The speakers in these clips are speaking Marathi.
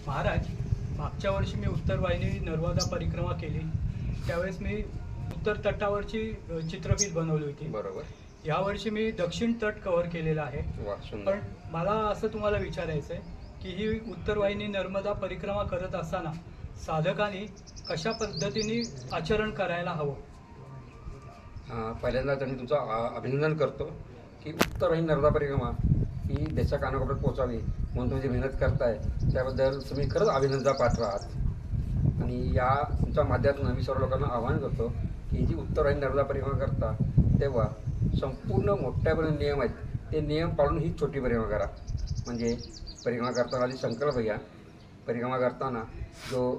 महाराज, मागच्या वर्षी मी उत्तर वाहिनी नर्मदा परिक्रमा केली. त्यावेळेस मी उत्तर तटावरची चित्रफीत बनवली होती. बरोबर. यावर्षी मी दक्षिण तट कव्हर केलेला आहे. वा, सुंदर. पण मला असं तुम्हाला विचारायचं आहे की ही उत्तर वाहिनी नर्मदा परिक्रमा करत असताना साधकांनी कशा पद्धतीने आचरण करायला हवं? पहिल्यांदा त्यांनी तुमचं अभिनंदन करतो की उत्तर वाहिनी नर्मदा परिक्रमा ही देशाच्या कानाकोपऱ्यात पोचावी म्हणून तुम्ही जी मेहनत करताय त्याबद्दल तुम्ही खरंच अभिनंदना पात्र आहात. आणि या तुमच्या माध्यमातून आम्ही सर्व लोकांना आवाहन करतो की जी उत्तर वाहिनी नर्मदा परिक्रमा करता तेव्हा संपूर्ण मोठ्यापर्यंत नियम आहेत ते नियम पाळून ही छोटी परिक्रमा करा. म्हणजे परिक्रमा करताना आधी संकल्प घ्या. परिक्रमा करताना जो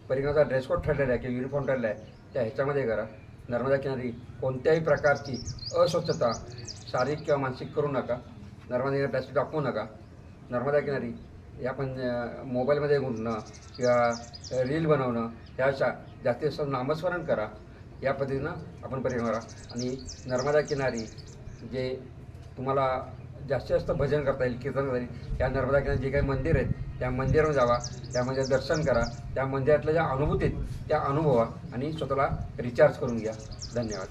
परिक्रमाचा ड्रेस कोड ठरलेला आहे किंवा युनिफॉर्म ठरलेला आहे त्या ह्याच्यामध्ये करा. नर्मदा किनारी कोणत्याही प्रकारची अस्वच्छता शारीरिक किंवा मानसिक करू नका. नर्मदा किनारी प्लॅस्टिक टाकू नका. नर्मदा किनारी या पण मोबाईलमध्ये गुंतणं किंवा रील बनवणं ह्याच्या जास्तीत जास्त नामस्मरण करा. या पद्धतीनं आपण परिक्रमा करा. आणि नर्मदा किनारी जे तुम्हाला जास्तीत जास्त भजन करता येईल, कीर्तन करता येईल, या नर्मदा किनारी जे काही मंदिर आहेत त्या मंदिरावर जावा, त्या मंदिरात दर्शन करा, त्या मंदिरातल्या ज्या अनुभूती आहेत त्या अनुभवा आणि स्वतःला रिचार्ज करून घ्या. धन्यवाद.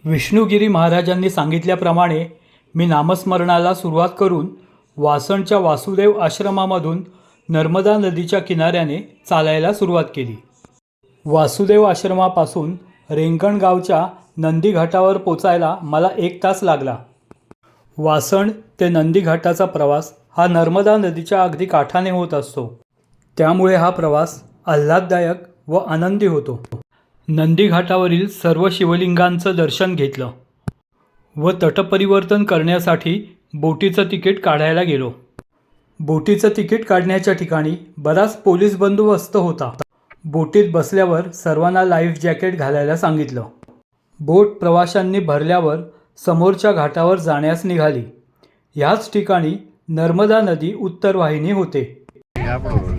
विष्णुगिरी महाराजांनी सांगितल्याप्रमाणे मी नामस्मरणाला सुरुवात करून वासणच्या वासुदेव आश्रमामधून नर्मदा नदीच्या किनाऱ्याने चालायला सुरुवात केली. वासुदेव आश्रमापासून रेंगणगावच्या नंदी घाटावर पोचायला मला 1 तास लागला. वासण ते नंदी घाटाचा प्रवास हा नर्मदा नदीच्या अगदी काठाने होत असतो. त्यामुळे हा प्रवास आल्हाददायक व आनंदी होतो. नंदी घाटावरील सर्व शिवलिंगांचं दर्शन घेतलं व तटपरिवर्तन करण्यासाठी बोटीचं तिकीट काढायला गेलो. बोटीचं तिकीट काढण्याच्या ठिकाणी बराच पोलीस बंदोबस्त होता. बोटीत बसल्यावर सर्वांना लाईफ जॅकेट घालायला सांगितलं. बोट प्रवाशांनी भरल्यावर समोरच्या घाटावर जाण्यास निघाली. ह्याच ठिकाणी नर्मदा नदी उत्तर वाहिनी होते.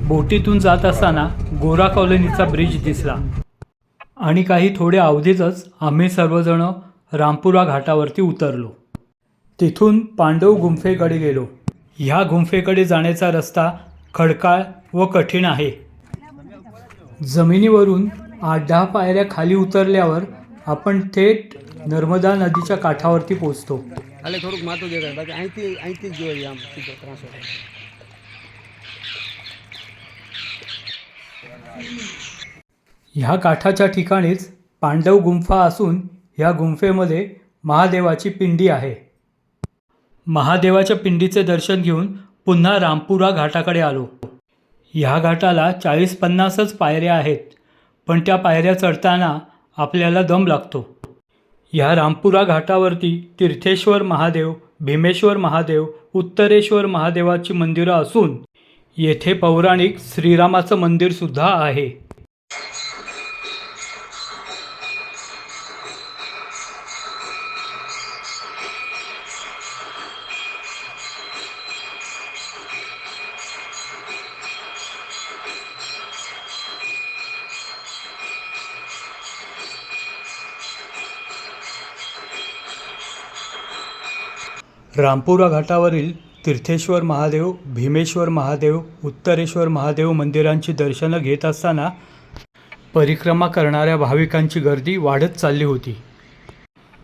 बोटीतून जात असताना गोरा कॉलनीचा ब्रिज दिसला आणि काही थोड्या अवधीतच आम्ही सर्वजण रामपुरा घाटावरती उतरलो. तिथून पांडव गुंफेकडे गेलो. ह्या गुंफेकडे जाण्याचा रस्ता खडकाळ व कठीण आहे. जमिनीवरून 8-10 पायऱ्या खाली उतरल्यावर आपण थेट नर्मदा नदीच्या काठावरती पोचतो. ह्या काठाच्या ठिकाणीच पांडव गुंफा असून ह्या गुंफेमध्ये महादेवाची पिंडी आहे. महादेवाच्या पिंडीचे दर्शन घेऊन पुन्हा रामपुरा घाटाकडे आलो. ह्या घाटाला 40-50च पायऱ्या आहेत, पण त्या पायऱ्या चढताना आपल्याला दम लागतो. ह्या रामपुरा घाटावरती तीर्थेश्वर महादेव, भीमेश्वर महादेव, उत्तरेश्वर महादेवाची मंदिरं असून येथे पौराणिक श्रीरामाचं मंदिरसुद्धा आहे. रामपुरा घाटावरील तीर्थेश्वर महादेव, भीमेश्वर महादेव, उत्तरेश्वर महादेव मंदिरांची दर्शनं घेत असताना परिक्रमा करणाऱ्या भाविकांची गर्दी वाढत चालली होती.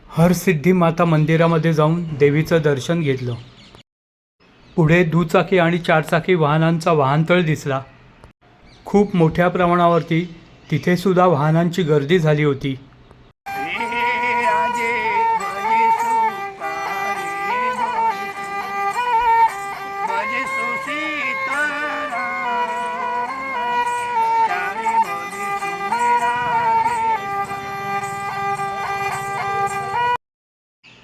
हरसिद्धी माता मंदिरामध्ये जाऊन देवीचं दर्शन घेतलं. पुढे दुचाकी आणि 4चाकी वाहनांचा वाहनतळ दिसला. खूप मोठ्या प्रमाणावरती तिथेसुद्धा वाहनांची गर्दी झाली होती.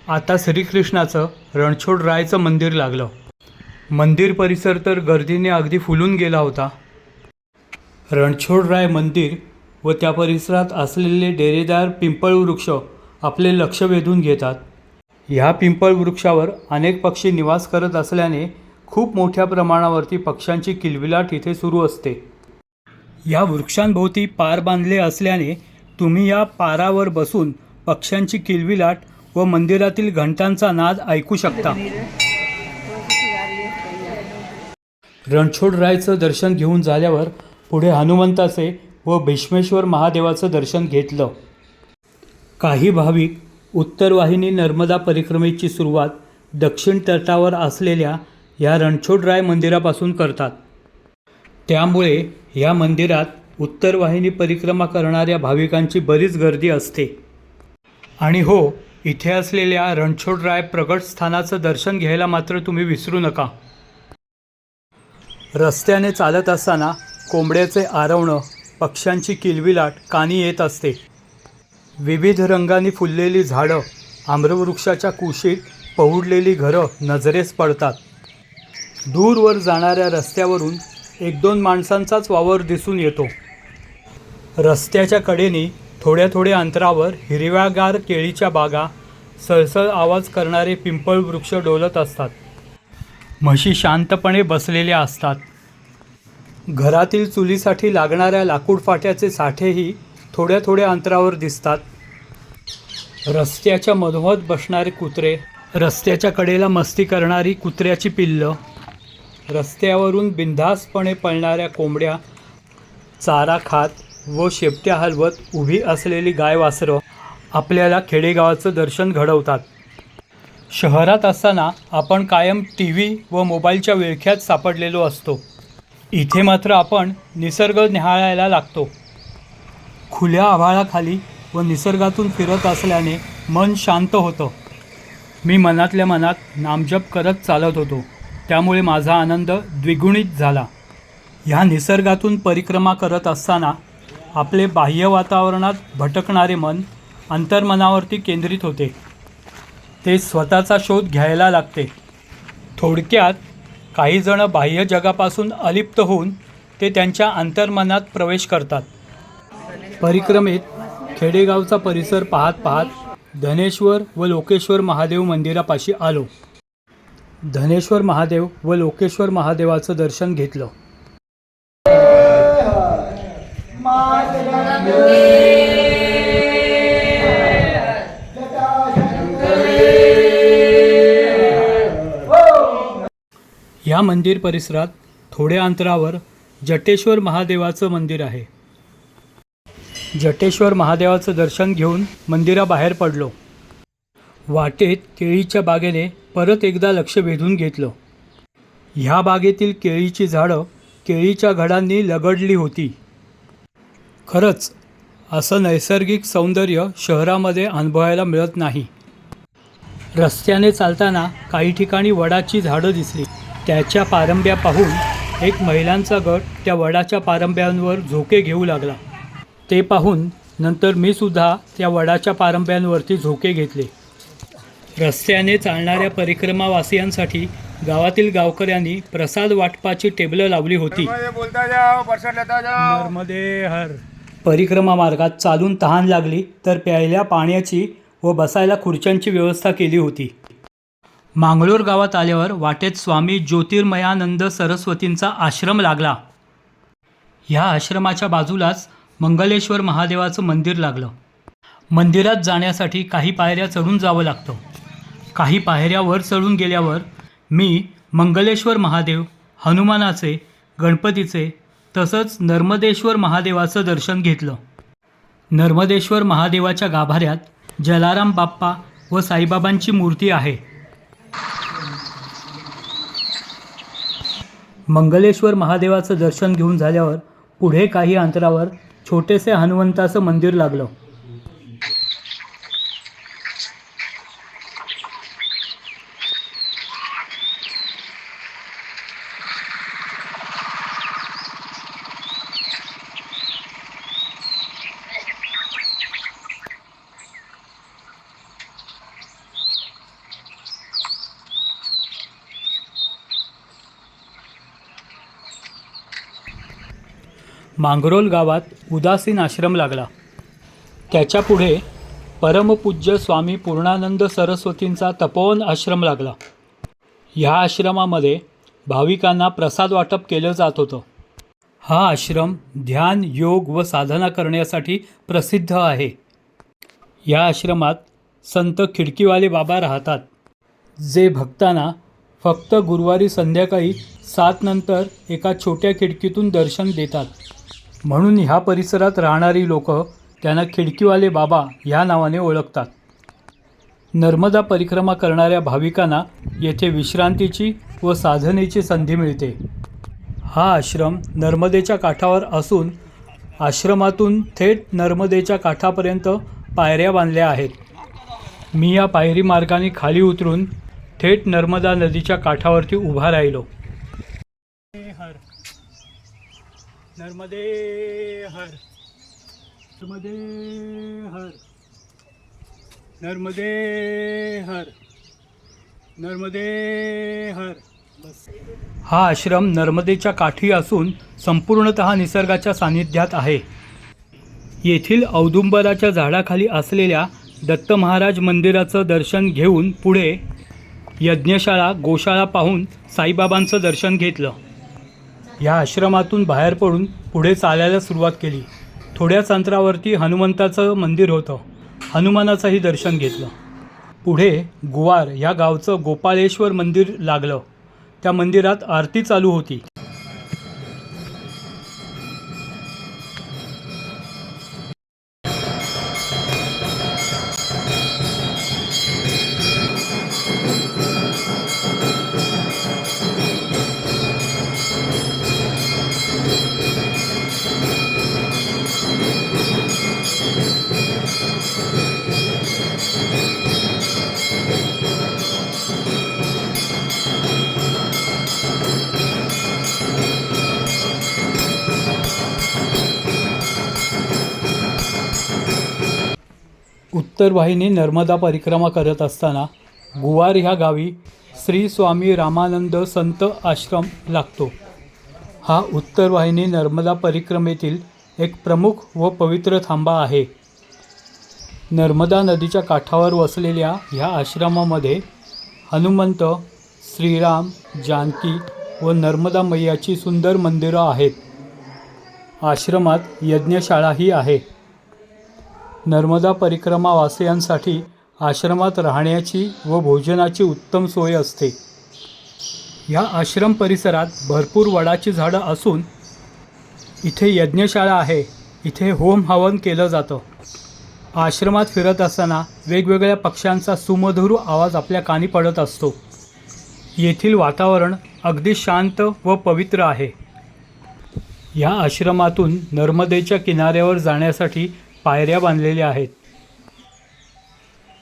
आता श्रीकृष्णाचं रणछोडरायचं मंदिर लागलं. मंदिर परिसर तर गर्दीने अगदी फुलून गेला होता. रणछोडराय मंदिर व त्या परिसरात असलेले डेरेदार पिंपळ वृक्ष आपले लक्ष वेधून घेतात. ह्या पिंपळ वृक्षावर अनेक पक्षी निवास करत असल्याने खूप मोठ्या प्रमाणावरती पक्ष्यांची किलबिलाट इथे सुरू असते. या वृक्षांभोवती पार बांधले असल्याने तुम्ही या पारावर बसून पक्ष्यांची किलबिलाट व मंदिरातील घंटांचा नाद ऐकू शकता. रणछोडरायचं दर्शन घेऊन झाल्यावर पुढे हनुमंताचे व भीष्मेश्वर महादेवाचं दर्शन घेतलं. काही भाविक उत्तर वाहिनी नर्मदा परिक्रमेची सुरुवात दक्षिण तटावर असलेल्या या रणछोडराय मंदिरापासून करतात. त्यामुळे या मंदिरात उत्तर वाहिनी परिक्रमा करणाऱ्या भाविकांची बरीच गर्दी असते. आणि हो, इथे असलेल्या रणछोडराय प्रगट स्थानाचं दर्शन घ्यायला मात्र तुम्ही विसरू नका. रस्त्याने चालत असताना कोंबड्याचे आरवणं, पक्ष्यांची किलबिलाट कानी येत असते. विविध रंगांनी फुललेली झाडं, आम्रवृक्षाच्या कुशीत पहुडलेली घरं नजरेस पडतात. दूरवर जाणाऱ्या रस्त्यावरून 1-2 माणसांचाच वावर दिसून येतो. रस्त्याच्या कडेने थोड्या अंतरावर हिरव्यागार केळीच्या बागा, सळसळ आवाज करणारे पिंपळ वृक्ष डोलत असतात. म्हशी शांतपणे बसलेल्या असतात. घरातील चुलीसाठी लागणाऱ्या लाकूड फाट्याचे साठेही थोड्या अंतरावर दिसतात. रस्त्याच्या मधोमध बसणारे कुत्रे, रस्त्याच्या कडेला मस्ती करणारी कुत्र्याची पिल्लं, रस्त्यावरून बिनधास्तपणे पळणाऱ्या कोंबड्या, चारा खात व शेपट्या हलवत उभी असलेली गायवासरं आपल्याला खेडेगावाचं दर्शन घडवतात. शहरात असताना आपण कायम TV व मोबाईलच्या विळख्यात सापडलेलो असतो. इथे मात्र आपण निसर्ग न्याहाळायला लागतो. खुल्या आभाळाखाली व निसर्गातून फिरत असल्याने मन शांत होतं. मी मनातल्या मनात नामजप करत चालत होतो. त्यामुळे माझा आनंद द्विगुणित झाला. ह्या निसर्गातून परिक्रमा करत असताना आपले बाह्य वातावरणात भटकणारे मन अंतर्मनावरती केंद्रित होते. ते स्वतःचा शोध घ्यायला लागते. थोडक्यात काही जण बाह्य जगापासून अलिप्त होऊन ते त्यांच्या अंतर्मनात प्रवेश करतात. परिक्रमेत खेडेगावचा परिसर पाहत धनेश्वर व लोकेश्वर महादेव मंदिरापाशी आलो. धनेश्वर महादेव व लोकेश्वर महादेवाचं दर्शन घेतलं. या मंदिर परिसरात थोड्या अंतरावर जटेश्वर महादेवाचं मंदिर आहे. जटेश्वर महादेवाचं दर्शन घेऊन मंदिराबाहेर पडलो. वाटेत केळीच्या बागेने परत एकदा लक्ष वेधून घेतलं. ह्या बागेतील केळीची झाडं केळीच्या घडांनी लगडली होती. खरंच असं नैसर्गिक सौंदर्य शहरामध्ये अनुभवायला मिळत नाही. रस्त्याने चालताना काही ठिकाणी वडाची झाडं दिसली. त्याच्या पारंब्या पाहून एक महिलांचा गट त्या वडाच्या पारंब्यांवर झोके घेऊ लागला. ते पाहून नंतर मी सुद्धा त्या वडाच्या पारंब्यांवरती झोके घेतले. रस्त्याने चालणाऱ्या परिक्रमावासियांसाठी गावातील गावकऱ्यांनी प्रसाद वाटपाची टेबलं लावली होती. नर्मदे हर. परिक्रमा मार्गात चालून तहान लागली तर प्यायल्या पाण्याची व बसायला खुर्च्यांची व्यवस्था केली होती. मांगलोर गावात आल्यावर वाटेत स्वामी ज्योतिर्मयानंद सरस्वतींचा आश्रम लागला. ह्या आश्रमाच्या बाजूलाच मंगलेश्वर महादेवाचं मंदिर लागलं. मंदिरात जाण्यासाठी काही पायऱ्या चढून जावं लागतं. काही पायऱ्या वर चढून गेल्यावर मी मंगलेश्वर महादेव, हनुमानाचे, गणपतीचे तसंच नर्मदेश्वर महादेवाचं दर्शन घेतलं. नर्मदेश्वर महादेवाच्या गाभाऱ्यात जलाराम बाप्पा व साईबाबांची मूर्ती आहे. मंगलेश्वर महादेवाचं दर्शन घेऊन झाल्यावर पुढे काही अंतरावर छोटेसे हनुमंताचं मंदिर लागलं. मांगरोल गावात उदासीन आश्रम लागला. त्याच्या पुढे परमपूज्य स्वामी पूर्णानंद सरस्वतींचा तपोवन आश्रम लागला. ह्या आश्रमामध्ये भाविकांना प्रसाद वाटप केलं जात होतं. हा आश्रम ध्यान, योग व साधना करण्यासाठी प्रसिद्ध आहे. या आश्रमात संत खिडकीवाले बाबा राहतात, जे भक्तांना फक्त गुरुवारी संध्याकाळी 7 नंतर एका छोट्या खिडकीतून दर्शन देतात. म्हणून ह्या परिसरात राहणारी लोक त्यांना खिडकीवाले बाबा ह्या नावाने ओळखतात. नर्मदा परिक्रमा करणाऱ्या भाविकांना येथे विश्रांतीची व साधनेची संधी मिळते. हा आश्रम नर्मदेच्या काठावर असून आश्रमातून थेट नर्मदेच्या काठापर्यंत पायऱ्या बांधल्या आहेत. मी या पायरी मार्गाने खाली उतरून थेट नर्मदा नदीच्या काठावरती उभा राहिलो. हर नर्मदे हर, नर्मदे हर, नर्मदे हर, नर्मदे हर. हा आश्रम नर्मदेच्या काठी असून संपूर्णतः निसर्गाच्या सानिध्यात आहे. येथील औदुंबराच्या झाडाखाली असलेल्या दत्त महाराज मंदिराचं दर्शन घेऊन पुढे यज्ञशाळा, गोशाळा पाहून साईबाबांचं दर्शन घेतलं. या आश्रमातून बाहेर पडून पुढे चालायला सुरुवात केली. थोड्याच अंतरावरती हनुमंताचं मंदिर होतं. हनुमानाचंही दर्शन घेतलं. पुढे गुवार या गावचं गोपाळेश्वर मंदिर लागलं. त्या मंदिरात आरती चालू होती. उत्तर वाहिनी नर्मदा परिक्रमा करत असताना गुवार ह्या गावी श्री स्वामी रामानंद संत आश्रम लागतो. हा उत्तर वाहिनी नर्मदा परिक्रमेतील एक प्रमुख व पवित्र थांबा आहे. नर्मदा नदीच्या काठावर वसलेल्या ह्या आश्रमामध्ये हनुमंत, श्रीराम, जानकी व नर्मदा मैयाची सुंदर मंदिरं आहेत. आश्रमात यज्ञशाळाही आहे. नर्मदा परिक्रमा वासियांसाठी आश्रमात राहण्याची व भोजनाची उत्तम सोय असते. या आश्रम परिसरात भरपूर वडाची झाडं असून इथे यज्ञशाळा आहे. इथे होम हवन केलं जातं. आश्रमात फिरत असताना वेगवेगळ्या पक्ष्यांचा सुमधुर आवाज आपल्या कानी पडत असतो. येथील वातावरण अगदी शांत व पवित्र आहे. या आश्रमातून नर्मदेच्या किनाऱ्यावर जाण्यासाठी पायऱ्या बांधलेल्या आहेत.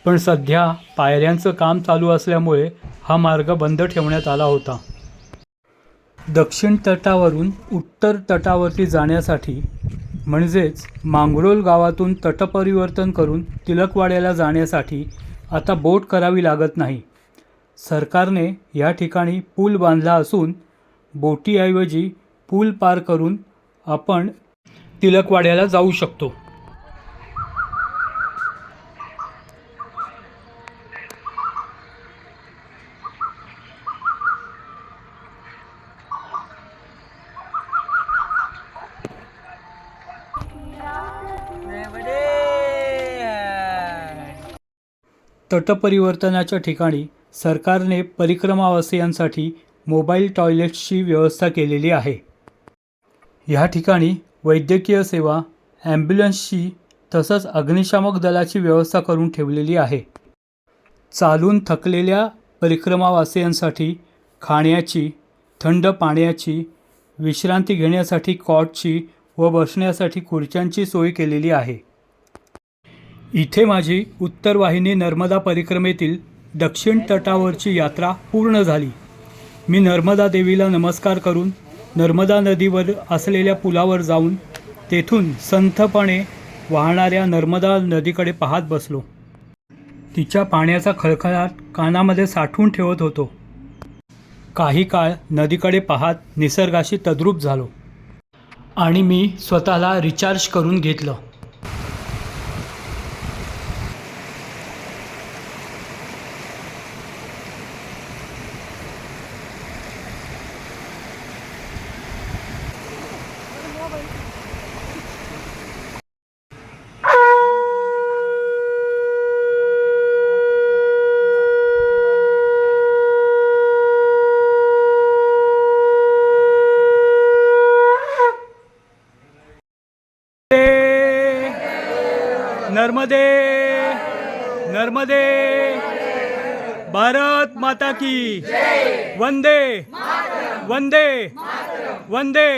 पण सध्या पायऱ्यांचं काम चालू असल्यामुळे हा मार्ग बंद ठेवण्यात आला होता. दक्षिण तटावरून उत्तर तटावरती जाण्यासाठी म्हणजेच मांगरोल गावातून तटपरिवर्तन करून तिलकवाड्याला जाण्यासाठी आता बोट करावी लागत नाही. सरकारने या ठिकाणी पूल बांधला असून बोटीऐवजी पूल पार करून आपण तिलकवाड्याला जाऊ शकतो. तटपरिवर्तनाच्या ठिकाणी सरकारने परिक्रमावासियांसाठी मोबाईल टॉयलेट्सची व्यवस्था केलेली आहे. ह्या ठिकाणी वैद्यकीय सेवा, ॲम्ब्युलन्सची तसंच अग्निशामक दलाची व्यवस्था करून ठेवलेली आहे. चालून थकलेल्या परिक्रमावासियांसाठी खाण्याची, थंड पाण्याची, विश्रांती घेण्यासाठी कॉटची व बसण्यासाठी खुर्च्यांची सोय केलेली आहे. इथे माझी उत्तर वाहिनी नर्मदा परिक्रमेतील दक्षिण तटावरची यात्रा पूर्ण झाली. मी नर्मदा देवीला नमस्कार करून नर्मदा नदीवर असलेल्या पुलावर जाऊन तेथून संथपणे वाहणाऱ्या नर्मदा नदीकडे पाहत बसलो. तिच्या पाण्याचा खळखळाट कानामध्ये साठवून ठेवत होतो. काही काळ नदीकडे पाहत निसर्गाशी तद्रूप झालो आणि मी स्वतःला रिचार्ज करून घेतलं. नर्मदे नर्मदे भारत माता की वंदे वंदे वंदे